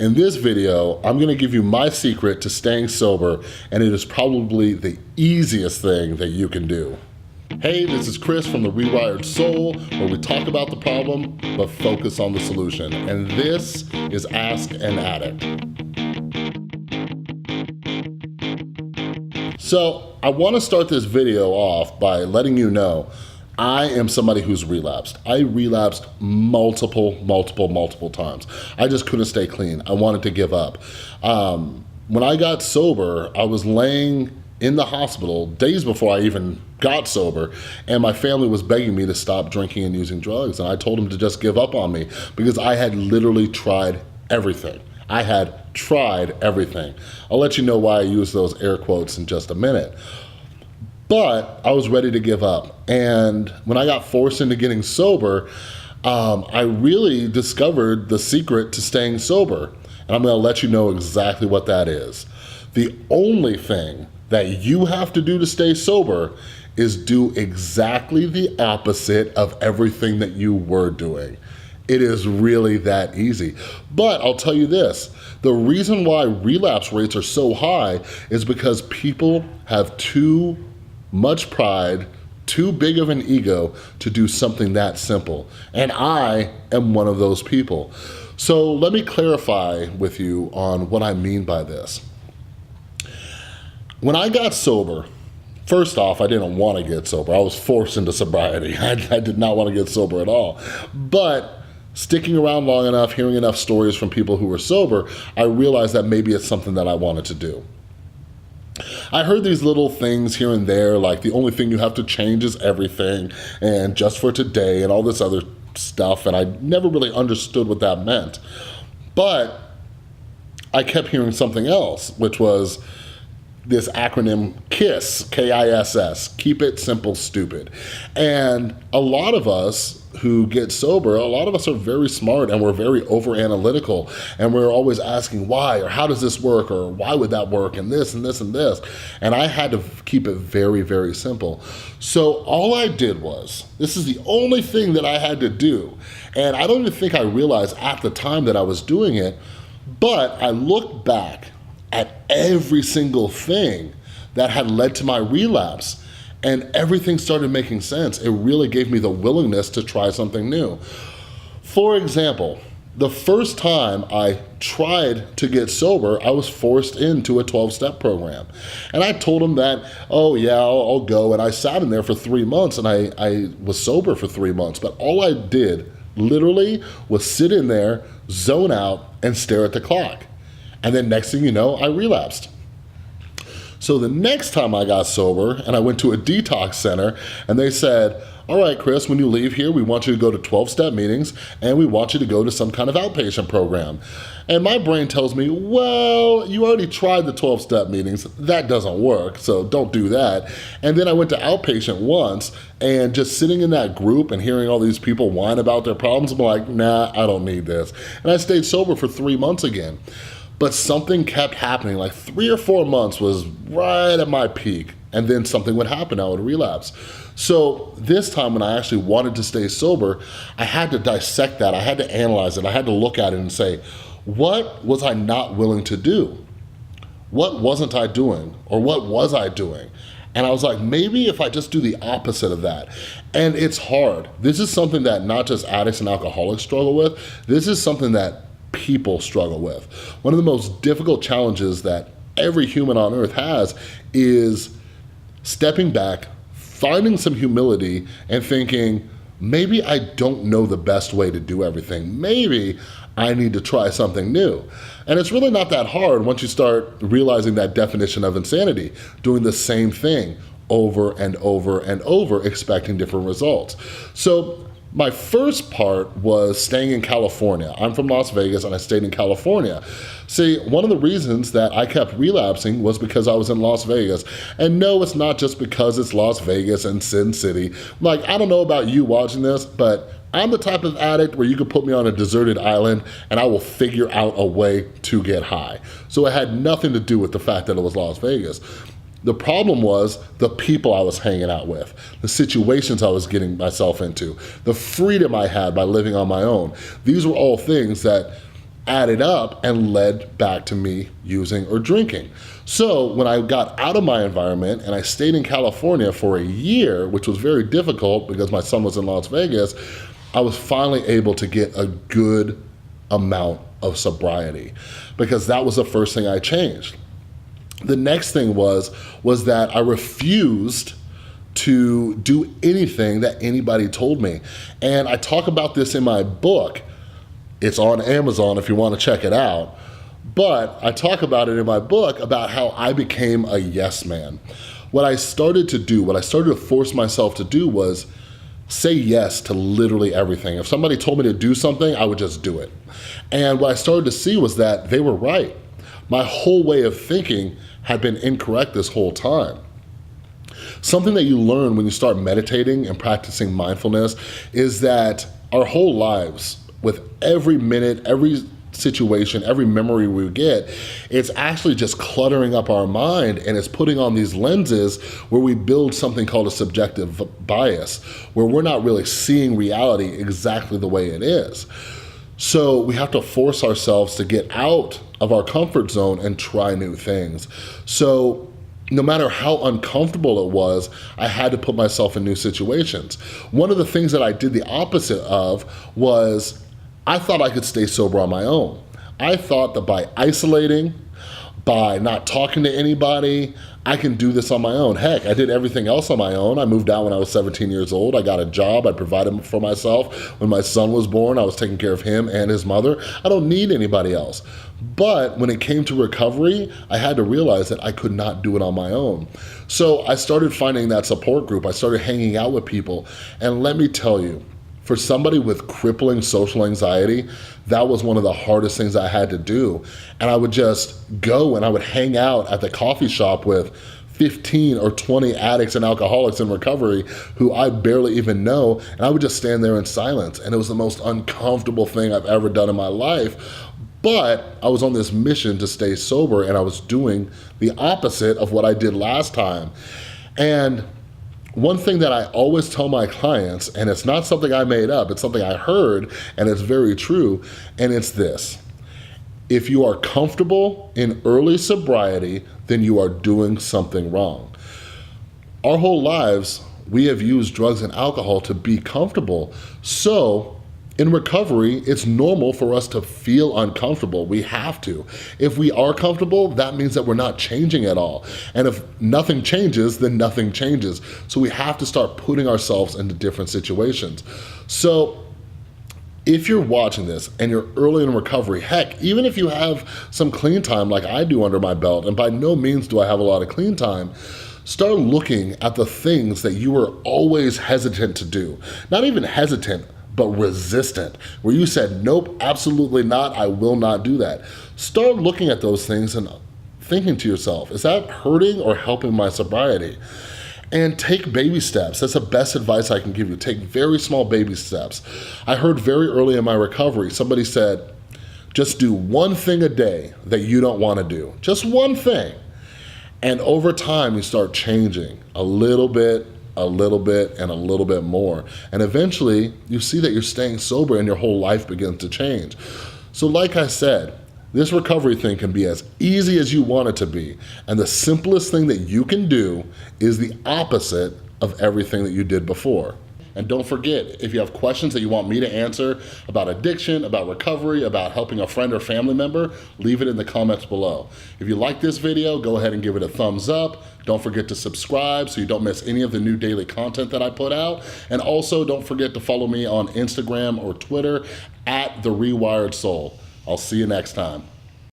In this video, I'm gonna give you my secret to staying sober, and it is probably the easiest thing that you can do. Hey, this is Chris from the Rewired Soul, where we talk about the problem, but focus on the solution. And this is Ask an Addict. So, I wanna start this video off by letting you know I am somebody who's relapsed. I relapsed multiple times. I just couldn't stay clean. I wanted to give up. When I got sober, I was laying in the hospital days before I even got sober, and my family was begging me to stop drinking and using drugs, and I told them to just give up on me because I had literally tried everything. I had tried everything. I'll let you know why I use those air quotes in just a minute. But I was ready to give up. And when I got forced into getting sober, I really discovered the secret to staying sober. And I'm gonna let you know exactly what that is. The only thing that you have to do to stay sober is do exactly the opposite of everything that you were doing. It is really that easy. But I'll tell you this, the reason why relapse rates are so high is because people have too much pride, too big of an ego to do something that simple. And I am one of those people. So let me clarify with you on what I mean by this. When I got sober, first off, I didn't want to get sober. I was forced into sobriety. I did not want to get sober at all. But sticking around long enough, hearing enough stories from people who were sober, I realized that maybe it's something that I wanted to do. I heard these little things here and there, like the only thing you have to change is everything, and just for today, and all this other stuff, and I never really understood what that meant. But I kept hearing something else, which was this acronym KISS, K-I-S-S, keep it simple, stupid. And a lot of us who get sober, a lot of us are very smart and we're very over-analytical, and we're always asking why, or how does this work, or why would that work, and this and this and this. And I had to keep it very simple. So all I did was, this is the only thing that I had to do, and I don't even think I realized at the time that I was doing it, but I looked back at every single thing that had led to my relapse, and everything started making sense. It really gave me the willingness to try something new. For example, the first time I tried to get sober, I was forced into a 12-step program. And I told them that, oh yeah, I'll go. And I sat in there for 3 months, and I was sober for 3 months. But all I did, literally, was sit in there, zone out, and stare at the clock. And then next thing you know, I relapsed. So the next time I got sober and I went to a detox center, and they said, all right, Chris, when you leave here, we want you to go to 12-step meetings, and we want you to go to some kind of outpatient program. And my brain tells me, well, you already tried the 12-step meetings. That doesn't work, so don't do that. And then I went to outpatient once, and just sitting in that group and hearing all these people whine about their problems, I'm like, nah, I don't need this. And I stayed sober for 3 months again. But something kept happening, like 3 or 4 months was right at my peak, and then something would happen, I would relapse. So this time when I actually wanted to stay sober, I had to dissect that, I had to analyze it, I had to look at it and say, what was I not willing to do? What wasn't I doing? Or what was I doing? And I was like, maybe if I just do the opposite of that. And it's hard. This is something that not just addicts and alcoholics struggle with, this is something that people struggle with. One of the most difficult challenges that every human on earth has is stepping back, finding some humility, and thinking, maybe I don't know the best way to do everything. Maybe I need to try something new. And it's really not that hard once you start realizing that definition of insanity, doing the same thing over and over and over, expecting different results. So my first part was staying in California. I'm from Las Vegas, and I stayed in California. See, one of the reasons that I kept relapsing was because I was in Las Vegas. And no, it's not just because it's Las Vegas and Sin City. Like, I don't know about you watching this, but I'm the type of addict where you could put me on a deserted island and I will figure out a way to get high. So it had nothing to do with the fact that it was Las Vegas. The problem was the people I was hanging out with, the situations I was getting myself into, the freedom I had by living on my own. These were all things that added up and led back to me using or drinking. So when I got out of my environment and I stayed in California for a year, which was very difficult because my son was in Las Vegas, I was finally able to get a good amount of sobriety because that was the first thing I changed. The next thing was that I refused to do anything that anybody told me. And I talk about this in my book. It's on Amazon if you want to check it out. But I talk about it in my book about how I became a yes man. What I started to do, what I started to force myself to do was say yes to literally everything. If somebody told me to do something, I would just do it. And what I started to see was that they were right. My whole way of thinking had been incorrect this whole time. Something that you learn when you start meditating and practicing mindfulness is that our whole lives, with every minute, every situation, every memory we get, it's actually just cluttering up our mind, and it's putting on these lenses where we build something called a subjective bias, where we're not really seeing reality exactly the way it is. So we have to force ourselves to get out of our comfort zone and try new things. So no matter how uncomfortable it was, I had to put myself in new situations. One of the things that I did the opposite of was I thought I could stay sober on my own. I thought that by isolating, by not talking to anybody, I can do this on my own. Heck, I did everything else on my own. I moved out when I was 17 years old. I got a job. I provided for myself. When my son was born, I was taking care of him and his mother. I don't need anybody else. But when it came to recovery, I had to realize that I could not do it on my own. So I started finding that support group. I started hanging out with people. And let me tell you, for somebody with crippling social anxiety, that was one of the hardest things I had to do. And I would just go and I would hang out at the coffee shop with 15 or 20 addicts and alcoholics in recovery who I barely even know, and I would just stand there in silence. And it was the most uncomfortable thing I've ever done in my life. But I was on this mission to stay sober, and I was doing the opposite of what I did last time. And one thing that I always tell my clients, and it's not something I made up, it's something I heard, and it's very true, and it's this. If you are comfortable in early sobriety, then you are doing something wrong. Our whole lives, we have used drugs and alcohol to be comfortable. So in recovery, it's normal for us to feel uncomfortable. We have to. If we are comfortable, that means that we're not changing at all. And if nothing changes, then nothing changes. So we have to start putting ourselves into different situations. So if you're watching this and you're early in recovery, heck, even if you have some clean time like I do under my belt, and by no means do I have a lot of clean time, start looking at the things that you were always hesitant to do. Not even hesitant, but resistant, where you said, nope, absolutely not, I will not do that. Start looking at those things and thinking to yourself, is that hurting or helping my sobriety? And take baby steps. That's the best advice I can give you. Take very small baby steps. I heard very early in my recovery, somebody said, just do one thing a day that you don't want to do. Just one thing. And over time, you start changing a little bit, and a little bit more. And eventually, you see that you're staying sober and your whole life begins to change. So like I said, this recovery thing can be as easy as you want it to be. And the simplest thing that you can do is the opposite of everything that you did before. And don't forget, if you have questions that you want me to answer about addiction, about recovery, about helping a friend or family member, leave it in the comments below. If you like this video, go ahead and give it a thumbs up. Don't forget to subscribe so you don't miss any of the new daily content that I put out. And also don't forget to follow me on Instagram or Twitter at The Rewired Soul. I'll see you next time.